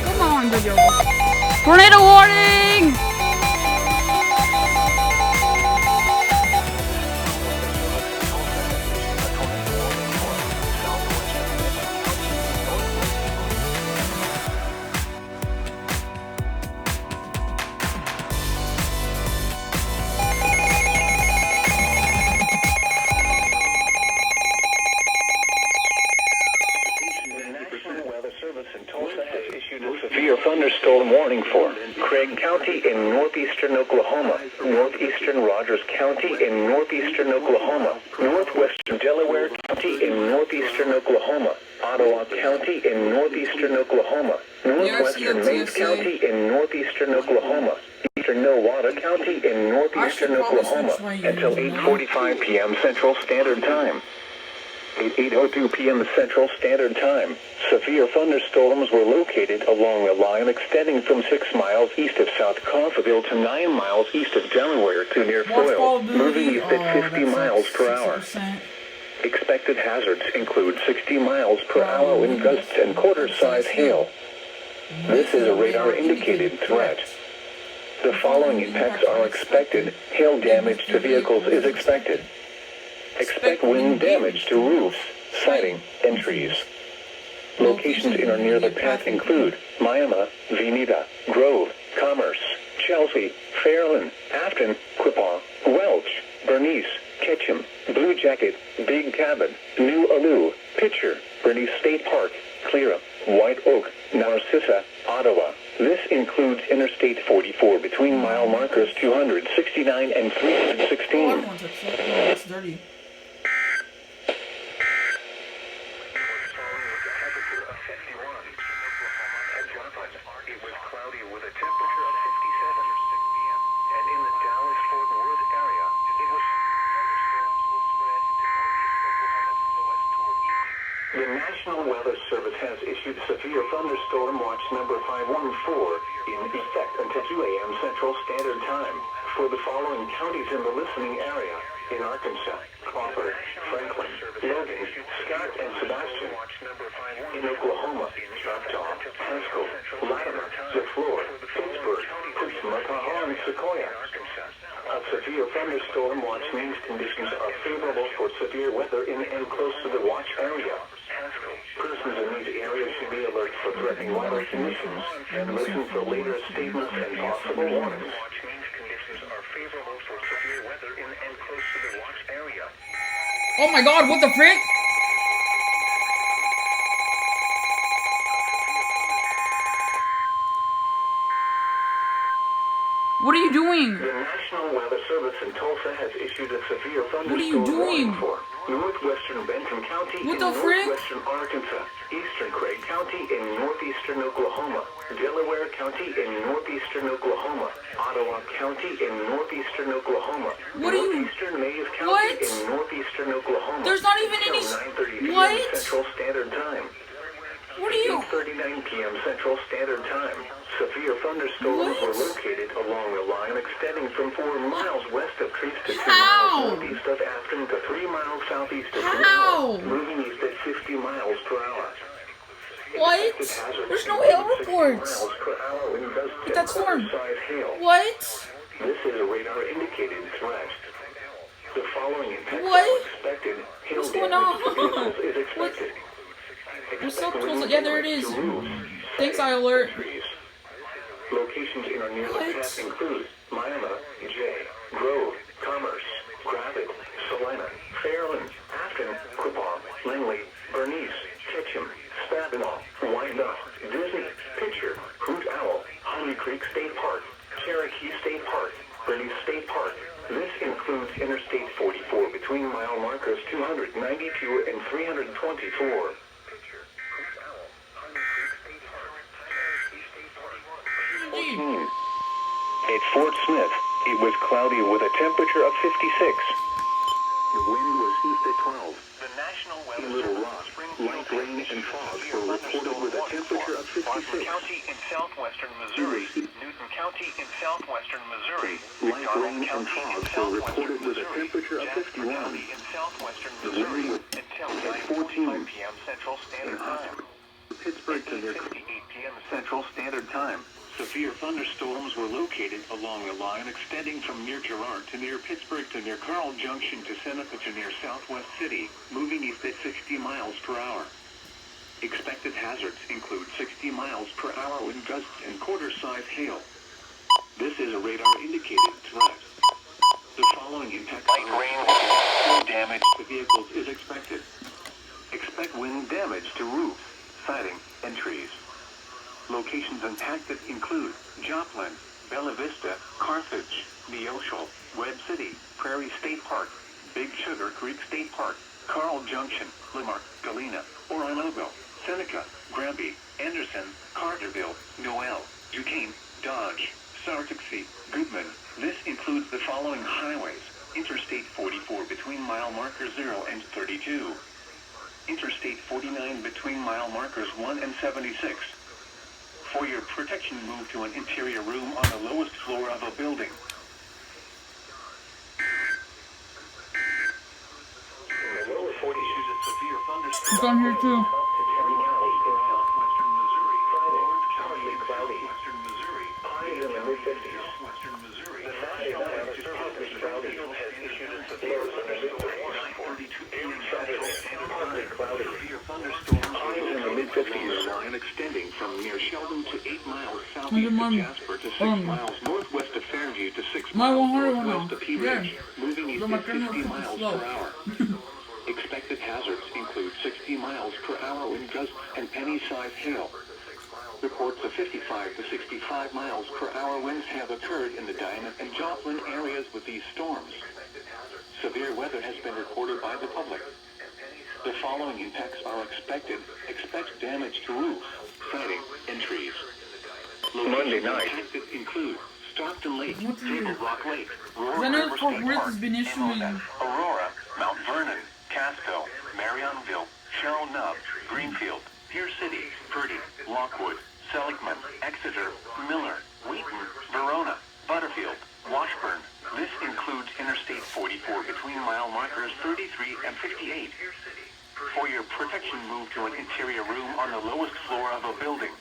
Come on, video. Tornado warning! Severe thunderstorm warning for Craig County in northeastern Oklahoma, northeastern Rogers County in northeastern Oklahoma, northwestern Delaware County in northeastern Oklahoma, Ottawa County in northeastern Oklahoma, northwestern Maize County in northeastern Oklahoma, eastern Nowata County in northeastern Oklahoma until 8:45 p.m. Central Standard Time. At 8:02 p.m. Central Standard Time, severe thunderstorms were located along a line extending from 6 miles east of South Coffeyville to 9 miles east of Delaware to near Foyle, moving east at 50 miles per hour. Expected hazards include 60 miles per hour wind gusts and quarter-size hail. This is a radar-indicated threat. The following impacts are expected. Hail damage to vehicles is expected. Expect wind damage to roofs, siding, and trees. Locations in or near the path include Miami, Veneta, Grove, Commerce, Chelsea, Fairland, Afton, Quippaw, Welch, Bernice, Ketchum, Blue Jacket, Big Cabin, New Alou, Pitcher, Bernice State Park, Cleara, White Oak, Narcissa, Ottawa. This includes Interstate 44 between mile markers 269 and 316. That's dirty. The National Weather Service has issued severe thunderstorm watch number 514 in effect until 2 a.m. Central Standard Time for the following counties in the listening area: in Arkansas, Crawford, Franklin, Logan, Scott, and Sebastian; in Oklahoma, Choctaw, Haskell, Latimer, Zaflor, Pittsburgh, Cushmataha, and Sequoia. A severe thunderstorm watch means conditions are favorable for severe weather in and close to the watch area. Persons in these areas should be alert for threatening weather conditions and listen for later statements and possible warnings. Oh my god, what the frick? What are you doing? The National Weather Service in Tulsa has issued a severe thunderstorm What are you doing? warning for northwestern Benton County What in the frick? northwestern Arkansas, eastern Craig County in northeastern Oklahoma, Delaware County in northeastern Oklahoma, Ottawa County in northeastern Oklahoma, What are you? northeastern Maize County What? in northeastern Oklahoma. There's not even any. Until 9:30 p.m. What? Central Standard Time. What are you? 8:39 p.m. Central Standard Time. Severe thunderstorms were located along a line extending from 4 miles west of Trees to 2 How? miles northeast of Afton to 3 miles southeast of How? Canal, moving east at 50 miles per hour. What? There's no hail reports. Miles per hour wind gusts But that's and storm. quarter-size hail. What? This is a radar-indicated threat. The following impacts What? are expected. Hail What's going damage to on? vehicles is expected. What's up, Expect Tulsa? wind Yeah, there it damage is. to roofs, Thanks, siding, I alert. and trees. Locations in or near the What? path include Miami, Jay, Grove, Commerce, Gravett, Salina, Fairland, Afton, Quippaw, Langley, Bernice, Ketchum, Spabinaw, Wyandotte, Disney, Pitcher, Hoot Owl, Honey Creek State Park, Cherokee State Park, Bernice State Park. This includes Interstate 44 between mile markers 292 and 324. At Fort Smith, it was cloudy with a temperature of 56. The wind was east at 12. The National Weather in Little Rock, light rain and fog were reported with a temperature of 56. County in southwestern Missouri, Newton County in southwestern Missouri, light rain and fog were reported with a temperature of 51. The wind was at 14 p.m. Central Standard Time. Pittsburgh to near 8 p.m. Central Standard Time. Severe thunderstorms were located along the line extending from near Girard to near Pittsburgh to near Carl Junction to Seneca to near Southwest City, moving east at 60 miles per hour. Expected hazards include 60 miles per hour wind gusts and quarter-size hail. This is a radar-indicated threat. The following impact light rain damage to vehicles is expected. Expect wind damage to roofs, siding, and trees. Locations impacted include Joplin, Bella Vista, Carthage, Neosho, Webb City, Prairie State Park, Big Sugar Creek State Park, Carl Junction, Lamar, Galena, Orinoco, Seneca, Granby, Anderson, Carterville, Noel, Duquesne, Dodge, Sartixie, Goodman. This includes the following highways: Interstate 44 between mile markers 0 and 32. Interstate 49 between mile markers 1 and 76. For your protection, move to an interior room on the lowest floor of a building. In the lower 40 issues a severe thunderstorm. It's on here too. Western Missouri, Lawrence County, cloudy. Western Missouri, highs in the mid-50s. Western Missouri, the Friday night is partly cloudy. Has issued a severe thunderstorm warning for 9:32 p.m. Central Standard Time. Cloudy. Severe thunderstorms highs in the mid-50s. Line extending from near Sheldon to 8 miles southeast of Jasper to 6 miles northwest of Fairview to 6 miles northwest of Pea Ridge, moving east at 50 miles per hour. Expected hazards include 60 miles per hour wind gusts and penny-sized hail. Reports of 55 to 65 miles per hour winds have occurred in the Diamond and Joplin areas with these storms. Severe weather has been reported by the public. The following impacts are expected. Expect damage to roofs, siding, and trees. Monday night include Stockton Lake, Table Rock Lake, Roaring River State Park, Hamilton, Aurora, Mount Vernon, Casco, Marionville, Sherrill Nub, Greenfield, Pierce City, Purdy, Lockwood, Seligman, Exeter, Miller, Wheaton, Verona, Butterfield, Washburn. This includes Interstate 44 between mile markers 33 and 58. For your protection, move to an interior room on the lowest floor of a building.